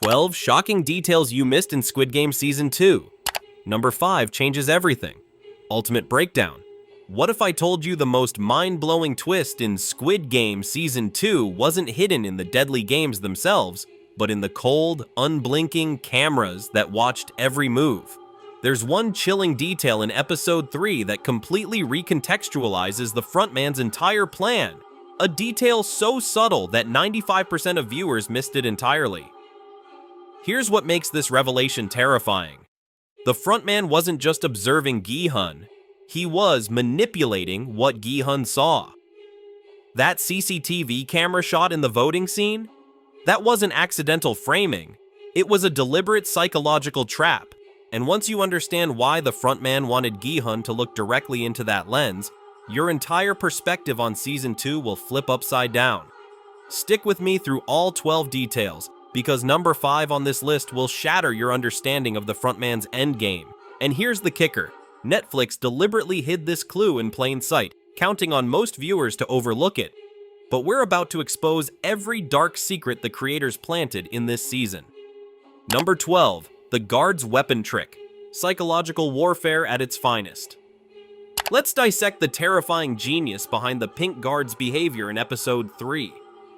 12 shocking details you missed in Squid Game Season 2. Number 5 changes everything. Ultimate breakdown. What if I told you the most mind-blowing twist in Squid Game Season 2 wasn't hidden in the deadly games themselves, but in the cold, unblinking cameras that watched every move? There's one chilling detail in Episode 3 that completely recontextualizes the frontman's entire plan. A detail so subtle that 95% of viewers missed it entirely. Here's what makes this revelation terrifying. The frontman wasn't just observing Gi-hun, he was manipulating what Gi-hun saw. That CCTV camera shot in the voting scene? That wasn't accidental framing, it was a deliberate psychological trap. And once you understand why the frontman wanted Gi-hun to look directly into that lens, your entire perspective on Season 2 will flip upside down. Stick with me through all 12 details, because number 5 on this list will shatter your understanding of the frontman's endgame. And here's the kicker. Netflix deliberately hid this clue in plain sight, counting on most viewers to overlook it. But we're about to expose every dark secret the creators planted in this season. Number 12. The guard's weapon trick. Psychological warfare at its finest. Let's dissect the terrifying genius behind the pink guard's behavior in Episode 3.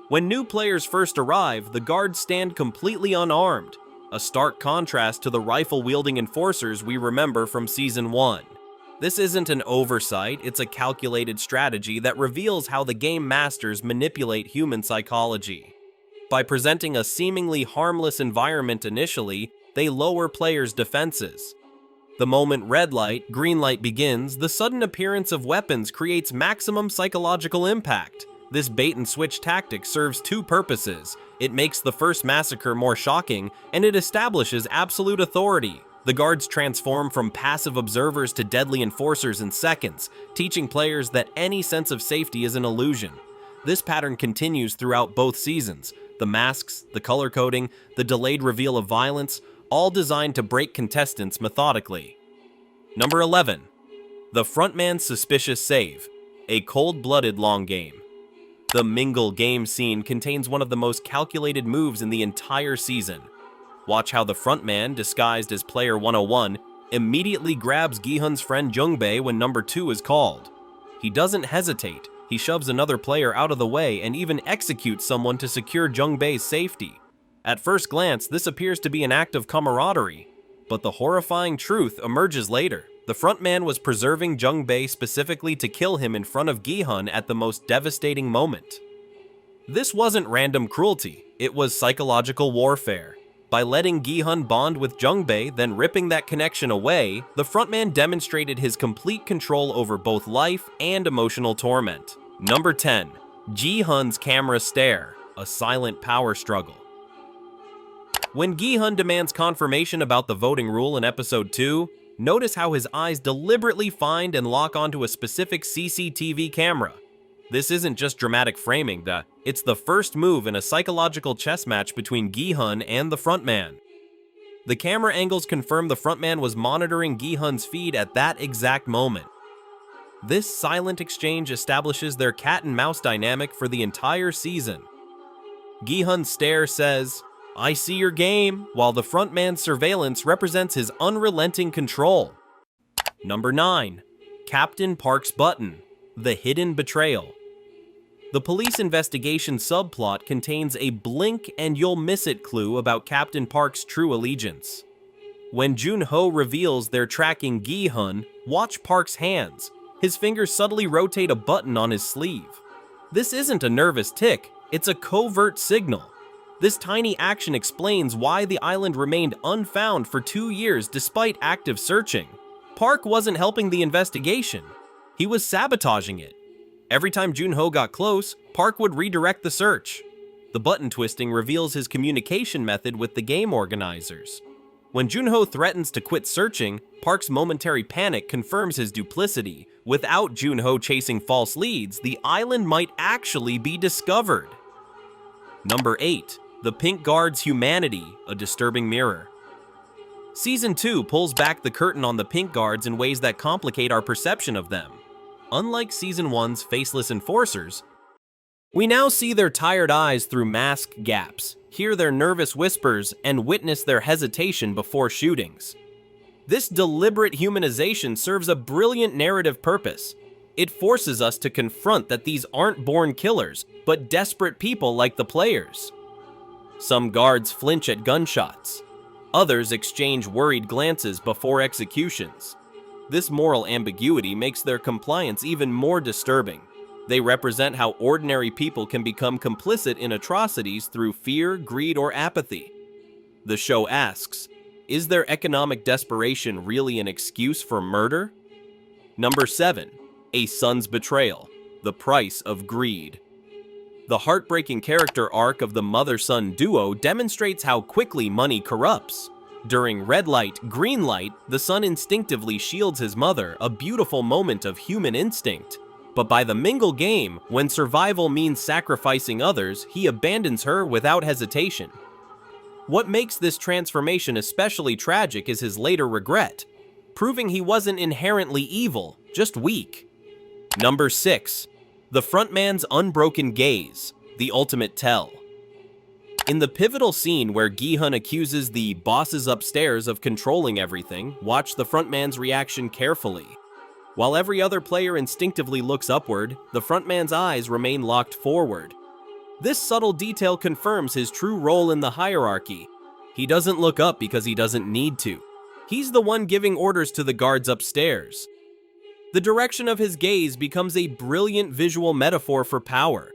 When new players first arrive, the guards stand completely unarmed, a stark contrast to the rifle-wielding enforcers we remember from Season 1. This isn't an oversight, it's a calculated strategy that reveals how the game masters manipulate human psychology. By presenting a seemingly harmless environment initially, they lower players' defenses. The moment red light, green light begins, the sudden appearance of weapons creates maximum psychological impact. This bait-and-switch tactic serves two purposes. It makes the first massacre more shocking, and it establishes absolute authority. The guards transform from passive observers to deadly enforcers in seconds, teaching players that any sense of safety is an illusion. This pattern continues throughout both seasons. The masks, the color coding, the delayed reveal of violence, all designed to break contestants methodically. Number 11. The frontman's suspicious save. A cold-blooded long game. The Mingle game scene contains one of the most calculated moves in the entire season. Watch how the frontman, disguised as Player 101, immediately grabs Gi-hun's friend Jung-jae when number 2 is called. He doesn't hesitate, he shoves another player out of the way and even executes someone to secure Jung-jae's safety. At first glance, this appears to be an act of camaraderie, but the horrifying truth emerges later. The frontman was preserving Jung-jae specifically to kill him in front of Gi-hun at the most devastating moment. This wasn't random cruelty, it was psychological warfare. By letting Gi-hun bond with Jung-jae, then ripping that connection away, the frontman demonstrated his complete control over both life and emotional torment. Number 10. Gi-hun's camera stare, a silent power struggle. When Gi-hun demands confirmation about the voting rule in Episode 2, notice how his eyes deliberately find and lock onto a specific CCTV camera. This isn't just dramatic framing, it's the first move in a psychological chess match between Gi-hun and the frontman. The camera angles confirm the frontman was monitoring Gi-hun's feed at that exact moment. This silent exchange establishes their cat-and-mouse dynamic for the entire season. Gi-hun's stare says, "I see your game," while the frontman's surveillance represents his unrelenting control. Number 9. Captain Park's button, the hidden betrayal. The police investigation subplot contains a blink and you'll miss it clue about Captain Park's true allegiance. When Jun-ho reveals they're tracking Gi-hun, watch Park's hands. His fingers subtly rotate a button on his sleeve. This isn't a nervous tick, it's a covert signal. This tiny action explains why the island remained unfound for 2 years despite active searching. Park wasn't helping the investigation, he was sabotaging it. Every time Jun-ho got close, Park would redirect the search. The button twisting reveals his communication method with the game organizers. When Jun-ho threatens to quit searching, Park's momentary panic confirms his duplicity. Without Jun-ho chasing false leads, the island might actually be discovered. Number 8. The Pink Guard's humanity, a disturbing mirror. Season 2 pulls back the curtain on the Pink Guards in ways that complicate our perception of them. Unlike Season 1's faceless enforcers, We now see their tired eyes through mask gaps, hear their nervous whispers, and witness their hesitation before shootings. This deliberate humanization serves a brilliant narrative purpose. It forces us to confront that these aren't born killers, but desperate people like the players. Some guards flinch at gunshots. Others exchange worried glances before executions. This moral ambiguity makes their compliance even more disturbing. They represent how ordinary people can become complicit in atrocities through fear, greed, or apathy. The show asks, is their economic desperation really an excuse for murder? Number 7. A son's betrayal, the price of greed. The heartbreaking character arc of the mother-son duo demonstrates how quickly money corrupts. During red light, green light, the son instinctively shields his mother, a beautiful moment of human instinct. But by the Mingle game, when survival means sacrificing others, he abandons her without hesitation. What makes this transformation especially tragic is his later regret, proving he wasn't inherently evil, just weak. Number 6. The frontman's unbroken gaze, the ultimate tell. In the pivotal scene where Gi-hun accuses the bosses upstairs of controlling everything, watch the frontman's reaction carefully. While every other player instinctively looks upward, the frontman's eyes remain locked forward. This subtle detail confirms his true role in the hierarchy. He doesn't look up because he doesn't need to. He's the one giving orders to the guards upstairs. The direction of his gaze becomes a brilliant visual metaphor for power.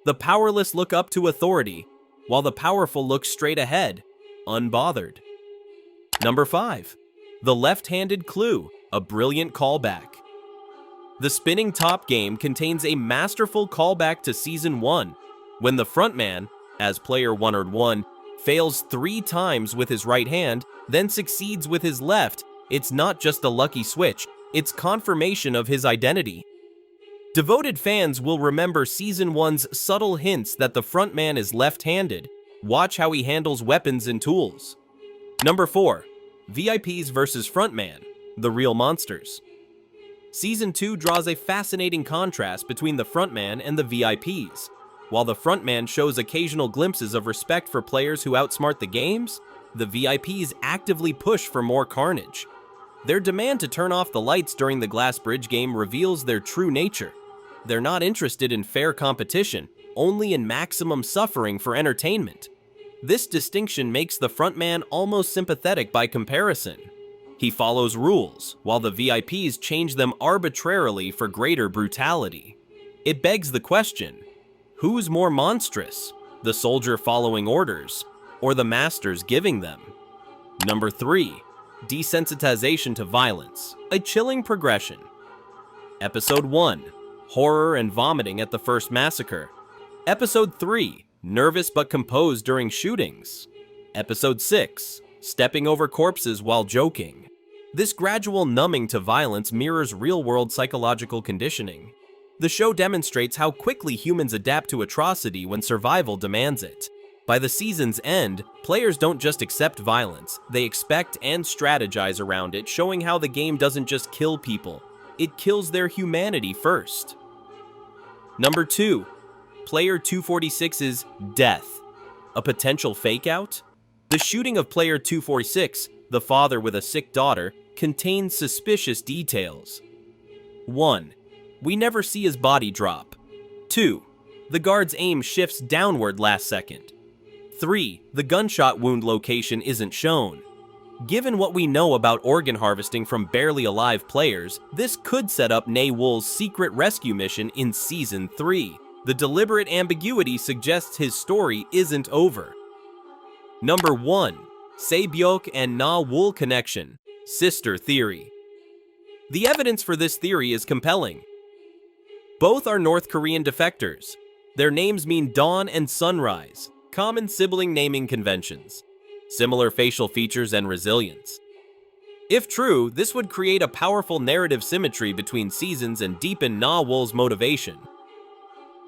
The powerless look up to authority, while the powerful look straight ahead, unbothered. Number 5. The left-handed clue, a brilliant callback. The spinning top game contains a masterful callback to Season 1, when the frontman, as player 101, fails 3 times with his right hand, then succeeds with his left. It's not just a lucky switch, it's confirmation of his identity. Devoted fans will remember Season 1's subtle hints that the frontman is left-handed. Watch how he handles weapons and tools. Number 4. VIPs versus frontman, the real monsters. Season 2 draws a fascinating contrast between the frontman and the VIPs. While the frontman shows occasional glimpses of respect for players who outsmart the games, the VIPs actively push for more carnage. Their demand to turn off the lights during the Glass Bridge game reveals their true nature. They're not interested in fair competition, only in maximum suffering for entertainment. This distinction makes the frontman almost sympathetic by comparison. He follows rules, while the VIPs change them arbitrarily for greater brutality. It begs the question, who's more monstrous, the soldier following orders, or the masters giving them? Number 3. Desensitization to violence, a chilling progression. Episode 1. Horror and vomiting at the first massacre. Episode 3. Nervous but composed during shootings. Episode 6. Stepping over corpses while joking. This gradual numbing to violence mirrors real-world psychological conditioning. The show demonstrates how quickly humans adapt to atrocity when survival demands it. By the season's end, players don't just accept violence, they expect and strategize around it, showing how the game doesn't just kill people, it kills their humanity first. Number 2. Player 246's death, a potential fake-out? The shooting of Player 246, the father with a sick daughter, contains suspicious details. 1. We never see his body drop. 2. The guard's aim shifts downward last second. 3. The gunshot wound location isn't shown. Given what we know about organ harvesting from barely alive players, this could set up Nae-wool's secret rescue mission in Season 3. The deliberate ambiguity suggests his story isn't over. Number 1. Se-byuk and Na-wool connection, sister theory. The evidence for this theory is compelling. Both are North Korean defectors. Their names mean dawn and sunrise, common sibling naming conventions, similar facial features and resilience. If true, this would create a powerful narrative symmetry between seasons and deepen Na-wool's motivation.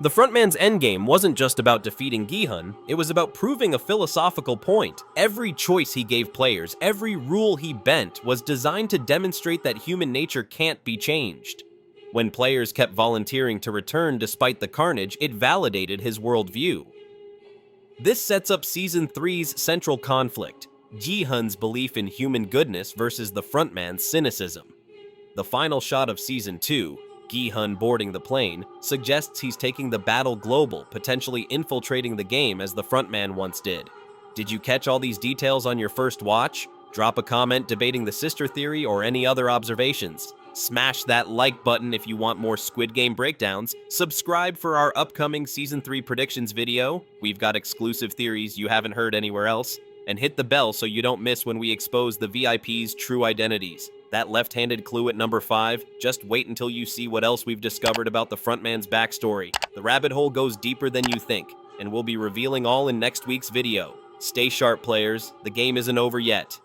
The frontman's endgame wasn't just about defeating Gi-hun, it was about proving a philosophical point. Every choice he gave players, every rule he bent, was designed to demonstrate that human nature can't be changed. When players kept volunteering to return despite the carnage, it validated his worldview. This sets up Season 3's central conflict, Ji-hun's belief in human goodness versus the frontman's cynicism. The final shot of Season 2, Gi-hun boarding the plane, suggests he's taking the battle global, potentially infiltrating the game as the frontman once did. Did you catch all these details on your first watch? Drop a comment debating the sister theory or any other observations. Smash that like button if you want more Squid Game breakdowns. Subscribe for our upcoming Season 3 predictions video. We've got exclusive theories you haven't heard anywhere else. And hit the bell so you don't miss when we expose the VIP's true identities. That left-handed clue at number 5, just wait until you see what else we've discovered about the frontman's backstory. The rabbit hole goes deeper than you think, and we'll be revealing all in next week's video. Stay sharp, players. The game isn't over yet.